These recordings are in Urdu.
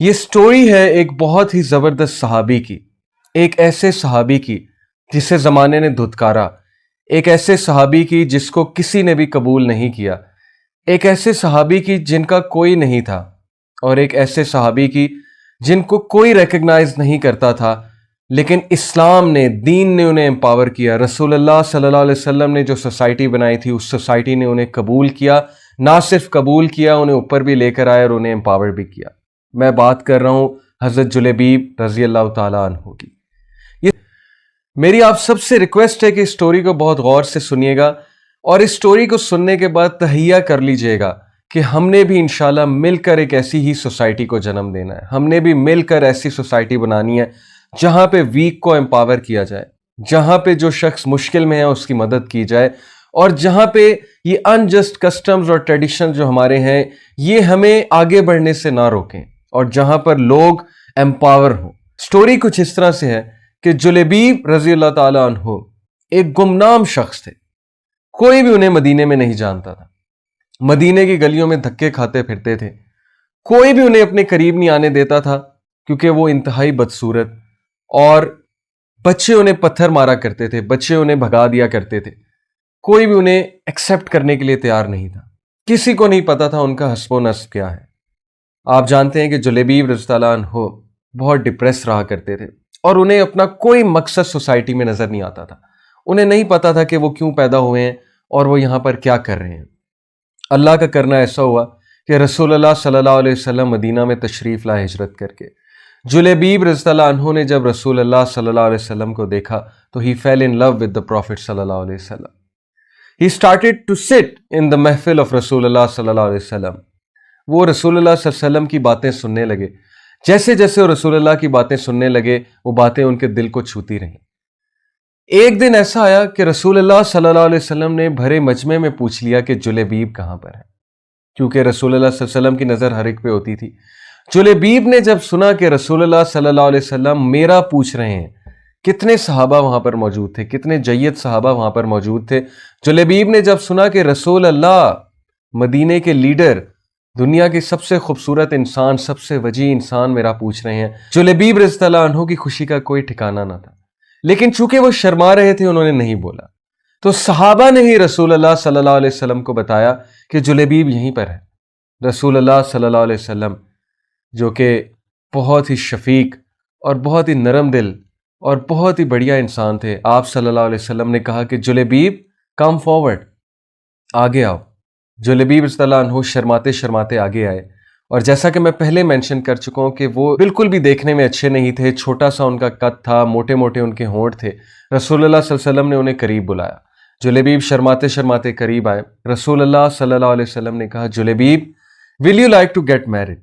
یہ سٹوری ہے ایک بہت ہی زبردست صحابی کی، ایک ایسے صحابی کی جسے زمانے نے دھتکارا، ایک ایسے صحابی کی جس کو کسی نے بھی قبول نہیں کیا، ایک ایسے صحابی کی جن کا کوئی نہیں تھا، اور ایک ایسے صحابی کی جن کو کوئی ریکگنائز نہیں کرتا تھا، لیکن اسلام نے، دین نے انہیں امپاور کیا۔ رسول اللہ صلی اللہ علیہ وسلم نے جو سوسائٹی بنائی تھی، اس سوسائٹی نے انہیں قبول کیا، نہ صرف قبول کیا، انہیں اوپر بھی لے کر آئے اور انہیں امپاور بھی کیا۔ میں بات کر رہا ہوں حضرت جلیبیب رضی اللہ تعالیٰ عنہ کی۔ میری آپ سب سے ریکویسٹ ہے کہ اس سٹوری کو بہت غور سے سنیے گا، اور اس سٹوری کو سننے کے بعد تہیہ کر لیجئے گا کہ ہم نے بھی انشاءاللہ مل کر ایک ایسی ہی سوسائٹی کو جنم دینا ہے۔ ہم نے بھی مل کر ایسی سوسائٹی بنانی ہے جہاں پہ ویک کو امپاور کیا جائے، جہاں پہ جو شخص مشکل میں ہے اس کی مدد کی جائے، اور جہاں پہ یہ انجسٹ کسٹمز اور ٹریڈیشن جو ہمارے ہیں یہ ہمیں آگے بڑھنے سے نہ روکیں، اور جہاں پر لوگ امپاور ہوں۔ سٹوری کچھ اس طرح سے ہے کہ جلیبیب رضی اللہ تعالیٰ عنہ ایک گمنام شخص تھے، کوئی بھی انہیں مدینے میں نہیں جانتا تھا، مدینے کی گلیوں میں دھکے کھاتے پھرتے تھے، کوئی بھی انہیں اپنے قریب نہیں آنے دیتا تھا کیونکہ وہ انتہائی بدصورت، اور بچے انہیں پتھر مارا کرتے تھے، بچے انہیں بھگا دیا کرتے تھے، کوئی بھی انہیں ایکسیپٹ کرنے کے لیے تیار نہیں تھا، کسی کو نہیں پتا تھا ان کا حسب و نسب کیا ہے۔ آپ جانتے ہیں کہ جلیبیب رضی اللہ عنہ بہت ڈپریس رہا کرتے تھے، اور انہیں اپنا کوئی مقصد سوسائٹی میں نظر نہیں آتا تھا، انہیں نہیں پتا تھا کہ وہ کیوں پیدا ہوئے ہیں اور وہ یہاں پر کیا کر رہے ہیں۔ اللہ کا کرنا ایسا ہوا کہ رسول اللہ صلی اللہ علیہ وسلم مدینہ میں تشریف لائے ہجرت کر کے۔ جلیبیب رضی اللہ عنہ نے جب رسول اللہ صلی اللہ علیہ وسلم کو دیکھا تو he fell in love with the Prophet صلی اللہ علیہ وسلم. He started to sit in the محفل of رسول اللہ صلی اللہ علیہ وسلم. وہ رسول اللہ صلی اللہ علیہ وسلم کی باتیں سننے لگے، جیسے جیسے وہ رسول اللہ کی باتیں سننے لگے وہ باتیں ان کے دل کو چھوتی رہیں۔ ایک دن ایسا آیا کہ رسول اللہ صلی اللہ علیہ وسلم نے بھرے مجمع میں پوچھ لیا کہ جلیبیب کہاں پر ہے، کیونکہ رسول اللہ صلی اللہ علیہ وسلم کی نظر ہر ایک پہ ہوتی تھی۔ جلیبیب نے جب سنا کہ رسول اللہ صلی اللہ علیہ وسلم میرا پوچھ رہے ہیں، کتنے صحابہ وہاں پر موجود تھے، کتنے جید صحابہ وہاں پر موجود تھے، جلیبیب نے جب سنا کہ رسول اللہ مدینے کے لیڈر، دنیا کی سب سے خوبصورت انسان، سب سے وجیہ انسان میرا پوچھ رہے ہیں، جلیبیب رضی اللہ عنہ کی خوشی کا کوئی ٹھکانہ نہ تھا، لیکن چونکہ وہ شرما رہے تھے انہوں نے نہیں بولا۔ تو صحابہ نے ہی رسول اللہ صلی اللہ علیہ وسلم کو بتایا کہ جلیبیب یہیں پر ہے۔ رسول اللہ صلی اللہ علیہ وسلم جو کہ بہت ہی شفیق اور بہت ہی نرم دل اور بہت ہی بڑھیا انسان تھے، آپ صلی اللہ علیہ وسلم نے کہا کہ جلیبیب کم فارورڈ، آگے آؤ۔ جلیبیب رضی اللہ عنہ شرماتے شرماتے آگے آئے، اور جیسا کہ میں پہلے مینشن کر چکا ہوں کہ وہ بالکل بھی دیکھنے میں اچھے نہیں تھے، چھوٹا سا ان کا قد تھا، موٹے موٹے ان کے ہونٹ تھے۔ رسول اللہ صلی اللہ علیہ وسلم نے انہیں قریب بلایا، جلیبیب شرماتے شرماتے قریب آئے۔ رسول اللہ صلی اللہ علیہ وسلم نے کہا Julaybib will you like to get married?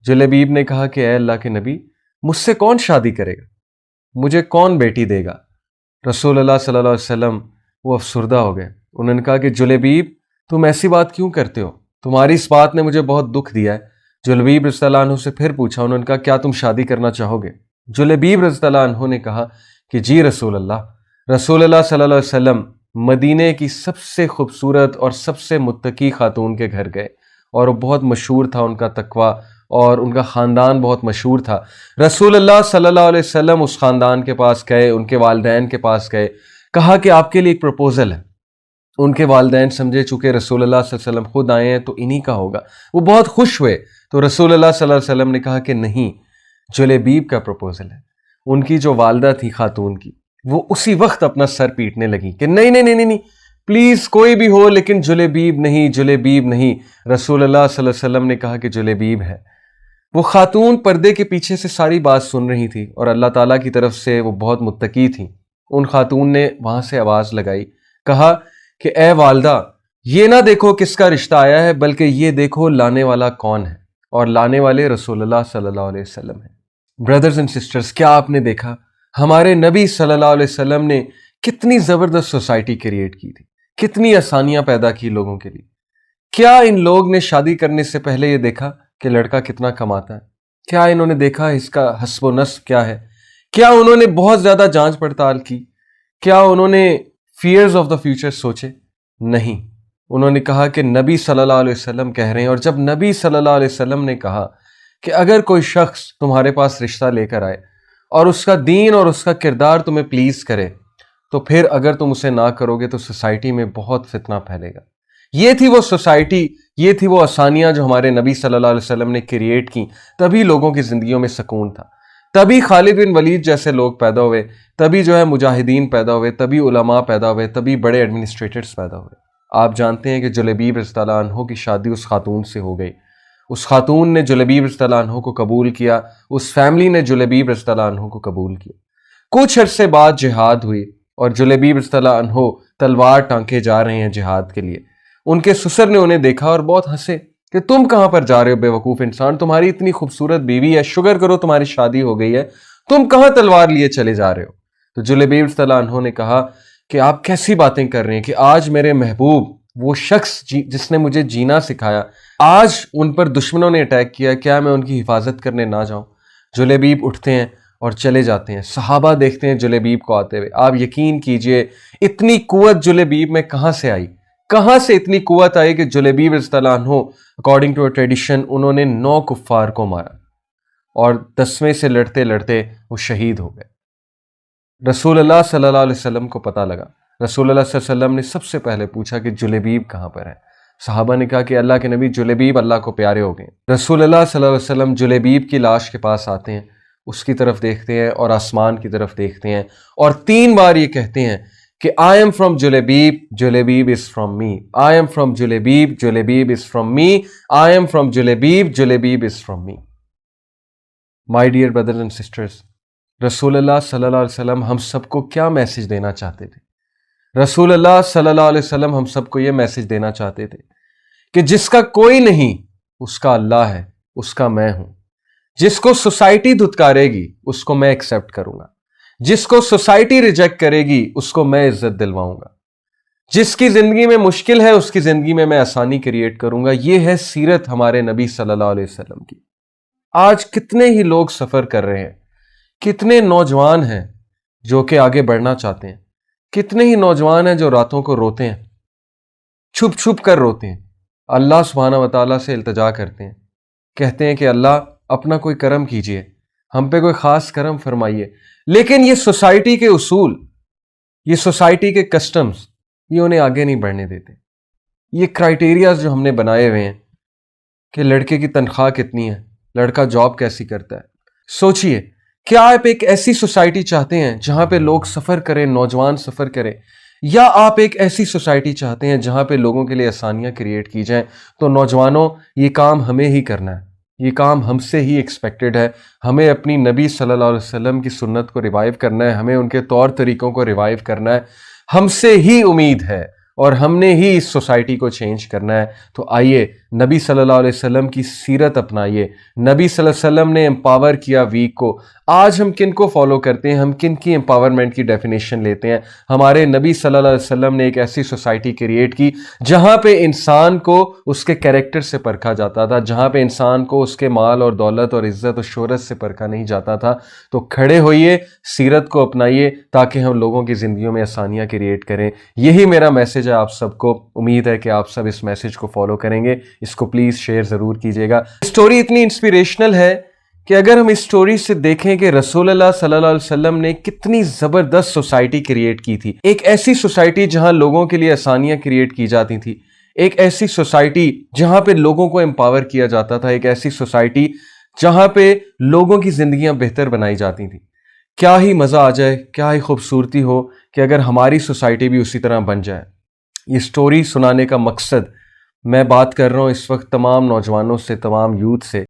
Julaybib نے کہا کہ اے اللہ کے نبی، مجھ سے کون شادی کرے گا، مجھے کون بیٹی دے گا؟ رسول اللہ صلی اللہ علیہ وسلم وہ افسردہ ہو گئے، انہوں نے کہا کہ جلیبیب تم ایسی بات کیوں کرتے ہو، تمہاری اس بات نے مجھے بہت دکھ دیا ہے۔ جلیبیب رضی اللہ عنہ سے پھر پوچھا، انہوں نے کہا کیا تم شادی کرنا چاہو گے؟ جلیبیب رضی اللہ عنہ نے کہا کہ جی رسول اللہ۔ رسول اللہ صلی اللہ علیہ وسلم مدینے کی سب سے خوبصورت اور سب سے متقی خاتون کے گھر گئے، اور وہ بہت مشہور تھا ان کا تقویٰ، اور ان کا خاندان بہت مشہور تھا۔ رسول اللہ صلی اللہ علیہ وسلم اس خاندان کے پاس گئے، ان کے والدین کے پاس گئے، کہا کہ آپ کے لیے ایک پروپوزل ہے۔ ان کے والدین سمجھے چونکہ رسول اللہ صلی اللہ علیہ وسلم خود آئے ہیں تو انہی کا ہوگا، وہ بہت خوش ہوئے۔ تو رسول اللہ صلی اللہ علیہ وسلم نے کہا کہ نہیں، جلیبیب کا پروپوزل ہے۔ ان کی جو والدہ تھی خاتون کی، وہ اسی وقت اپنا سر پیٹنے لگی کہ نہیں نہیں نہیں نہیں، پلیز کوئی بھی ہو لیکن جلیبیب نہیں، جلیبیب نہیں۔ رسول اللہ صلی اللہ علیہ وسلم نے کہا کہ جلیبیب ہے۔ وہ خاتون پردے کے پیچھے سے ساری بات سن رہی تھی، اور اللہ تعالیٰ کی طرف سے وہ بہت متقی تھی۔ ان خاتون نے وہاں سے آواز لگائی، کہا کہ اے والدہ، یہ نہ دیکھو کس کا رشتہ آیا ہے، بلکہ یہ دیکھو لانے والا کون ہے، اور لانے والے رسول اللہ صلی اللہ علیہ وسلم ہیں۔ بردرز اینڈ سسٹرز، کیا آپ نے دیکھا ہمارے نبی صلی اللہ علیہ وسلم نے کتنی زبردست سوسائٹی کریٹ کی تھی، کتنی آسانیاں پیدا کی لوگوں کے لیے؟ کیا ان لوگ نے شادی کرنے سے پہلے یہ دیکھا کہ لڑکا کتنا کماتا ہے؟ کیا انہوں نے دیکھا اس کا حسب و نسب کیا ہے؟ کیا انہوں نے بہت زیادہ جانچ پڑتال کی؟ کیا انہوں نے فیئرز آف دا فیوچر سوچے؟ نہیں، انہوں نے کہا کہ نبی صلی اللہ علیہ وسلم کہہ رہے ہیں، اور جب نبی صلی اللہ علیہ وسلم نے کہا کہ اگر کوئی شخص تمہارے پاس رشتہ لے کر آئے اور اس کا دین اور اس کا کردار تمہیں پلیز کرے تو پھر اگر تم اسے نہ کرو گے تو سوسائٹی میں بہت فتنہ پھیلے گا۔ یہ تھی وہ سوسائٹی، یہ تھی وہ آسانیاں جو ہمارے نبی صلی اللہ علیہ وسلم نے کریٹ کی، تبھی لوگوں کی زندگیوں میں سکون تھا، تبھی خالد بن ولید جیسے لوگ پیدا ہوئے، تبھی مجاہدین پیدا ہوئے، تبھی علماء پیدا ہوئے، تبھی بڑے ایڈمنسٹریٹرز پیدا ہوئے۔ آپ جانتے ہیں کہ جلیبیب رضی اللہ عنہ کی شادی اس خاتون سے ہو گئی، اس خاتون نے جلیبیب رضی اللہ عنہ کو قبول کیا، اس فیملی نے جلیبیب رضی اللہ عنہ کو قبول کیا۔ کچھ عرصے بعد جہاد ہوئی اور جلیبیب رضی اللہ عنہ تلوار ٹانکے جا رہے ہیں جہاد کے لیے۔ ان کے سسر نے انہیں دیکھا اور بہت ہنسے کہ تم کہاں پر جا رہے ہو بے وقوف انسان، تمہاری اتنی خوبصورت بیوی ہے، شکر کرو تمہاری شادی ہو گئی ہے، تم کہاں تلوار لیے چلے جا رہے ہو؟ تو جلیبیب رضی اللہ عنہ نے کہا کہ آپ کیسی باتیں کر رہے ہیں کہ آج میرے محبوب، وہ شخص جس نے مجھے جینا سکھایا، آج ان پر دشمنوں نے اٹیک کیا، کیا میں ان کی حفاظت کرنے نہ جاؤں؟ جلیبیب اٹھتے ہیں اور چلے جاتے ہیں۔ صحابہ دیکھتے ہیں جلیبیب کو آتے ہوئے۔ آپ یقین کیجئے اتنی قوت جلیبیب میں کہاں سے آئی، کہاں سے اتنی قوت آئی کہ جلیبیب رضی اللہ عنہ اکارڈنگ ٹو اے ٹریڈیشن انہوں نے 9 کفار کو مارا اور 10ویں سے لڑتے لڑتے وہ شہید ہو گئے۔ رسول اللہ صلی اللہ علیہ وسلم کو پتہ لگا، رسول اللہ صلی اللہ علیہ وسلم نے سب سے پہلے پوچھا کہ جلیبیب کہاں پر ہے؟ صحابہ نے کہا کہ اللہ کے نبی جلیبیب اللہ کو پیارے ہو گئے۔ رسول اللہ صلی اللہ علیہ وسلم جلیبیب کی لاش کے پاس آتے ہیں، اس کی طرف دیکھتے ہیں اور آسمان کی طرف دیکھتے ہیں اور 3 بار یہ کہتے ہیں کہ I am from Julebib, Julebib is from me. I am from Julebib, Julebib is from me. I am from Julebib, Julebib is from me. My dear brothers and sisters, رسول اللہ صلی اللہ علیہ وسلم ہم سب کو کیا میسج دینا چاہتے تھے؟ رسول اللہ صلی اللہ علیہ وسلم ہم سب کو یہ میسج دینا چاہتے تھے کہ جس کا کوئی نہیں اس کا اللہ ہے، اس کا میں ہوں۔ جس کو سوسائٹی دھتکارے گی اس کو میں ایکسیپٹ کروں گا، جس کو سوسائٹی ریجیکٹ کرے گی اس کو میں عزت دلواؤں گا، جس کی زندگی میں مشکل ہے اس کی زندگی میں آسانی کریٹ کروں گا۔ یہ ہے سیرت ہمارے نبی صلی اللہ علیہ وسلم کی۔ آج کتنے ہی لوگ سفر کر رہے ہیں، کتنے نوجوان ہیں جو کہ آگے بڑھنا چاہتے ہیں، کتنے ہی نوجوان ہیں جو راتوں کو روتے ہیں، چھپ چھپ کر روتے ہیں، اللہ سبحانہ و تعالیٰ سے التجا کرتے ہیں، کہتے ہیں کہ اللہ اپنا کوئی کرم کیجئے، ہم پہ کوئی خاص کرم فرمائیے، لیکن یہ سوسائٹی کے اصول، یہ سوسائٹی کے کسٹمز، یہ انہیں آگے نہیں بڑھنے دیتے۔ یہ کرائٹیریاز جو ہم نے بنائے ہوئے ہیں کہ لڑکے کی تنخواہ کتنی ہے، لڑکا جاب کیسی کرتا ہے، سوچئے کیا آپ ایک ایسی سوسائٹی چاہتے ہیں جہاں پہ لوگ سفر کریں، نوجوان سفر کریں، یا آپ ایک ایسی سوسائٹی چاہتے ہیں جہاں پہ لوگوں کے لیے آسانیاں کریٹ کی جائیں؟ تو نوجوانوں، یہ کام ہمیں ہی کرنا ہے، یہ کام ہم سے ہی ایکسپیکٹڈ ہے۔ ہمیں اپنی نبی صلی اللہ علیہ وسلم کی سنت کو ریوائیو کرنا ہے، ہمیں ان کے طور طریقوں کو ریوائیو کرنا ہے، ہم سے ہی امید ہے اور ہم نے ہی اس سوسائٹی کو چینج کرنا ہے۔ تو آئیے نبی صلی اللہ علیہ وسلم کی سیرت اپنائیے۔ نبی صلی اللہ علیہ وسلم نے امپاور کیا ویک کو۔ آج ہم کن کو فالو کرتے ہیں، ہم کن کی امپاورمنٹ کی ڈیفینیشن لیتے ہیں؟ ہمارے نبی صلی اللہ علیہ وسلم نے ایک ایسی سوسائٹی کریٹ کی جہاں پہ انسان کو اس کے کیریکٹر سے پرکھا جاتا تھا، جہاں پہ انسان کو اس کے مال اور دولت اور عزت اور شہرت سے پرکھا نہیں جاتا تھا۔ تو کھڑے ہوئیے، سیرت کو اپنائیے تاکہ ہم لوگوں کی زندگیوں میں آسانیاں کریٹ کریں۔ یہی میرا میسج ہے آپ سب کو، امید ہے کہ آپ سب اس میسج کو فالو کریں گے۔ اس کو پلیز شیئر ضرور کیجیے گا۔ اسٹوری اتنی انسپیریشنل ہے کہ اگر ہم اس اسٹوری سے دیکھیں کہ رسول اللہ صلی اللہ علیہ وسلم نے کتنی زبردست سوسائٹی کریٹ کی تھی، ایک ایسی سوسائٹی جہاں لوگوں کے لیے آسانیاں کریٹ کی جاتی تھی، ایک ایسی سوسائٹی جہاں پہ لوگوں کو امپاور کیا جاتا تھا، ایک ایسی سوسائٹی جہاں پہ لوگوں کی زندگیاں بہتر بنائی جاتی تھیں۔ کیا ہی مزہ آ جائے، کیا ہی خوبصورتی ہو کہ اگر ہماری سوسائٹی بھی اسی طرح بن جائے۔ یہ اسٹوری سنانے کا مقصد، میں بات کر رہا ہوں اس وقت تمام نوجوانوں سے، تمام یوتھ سے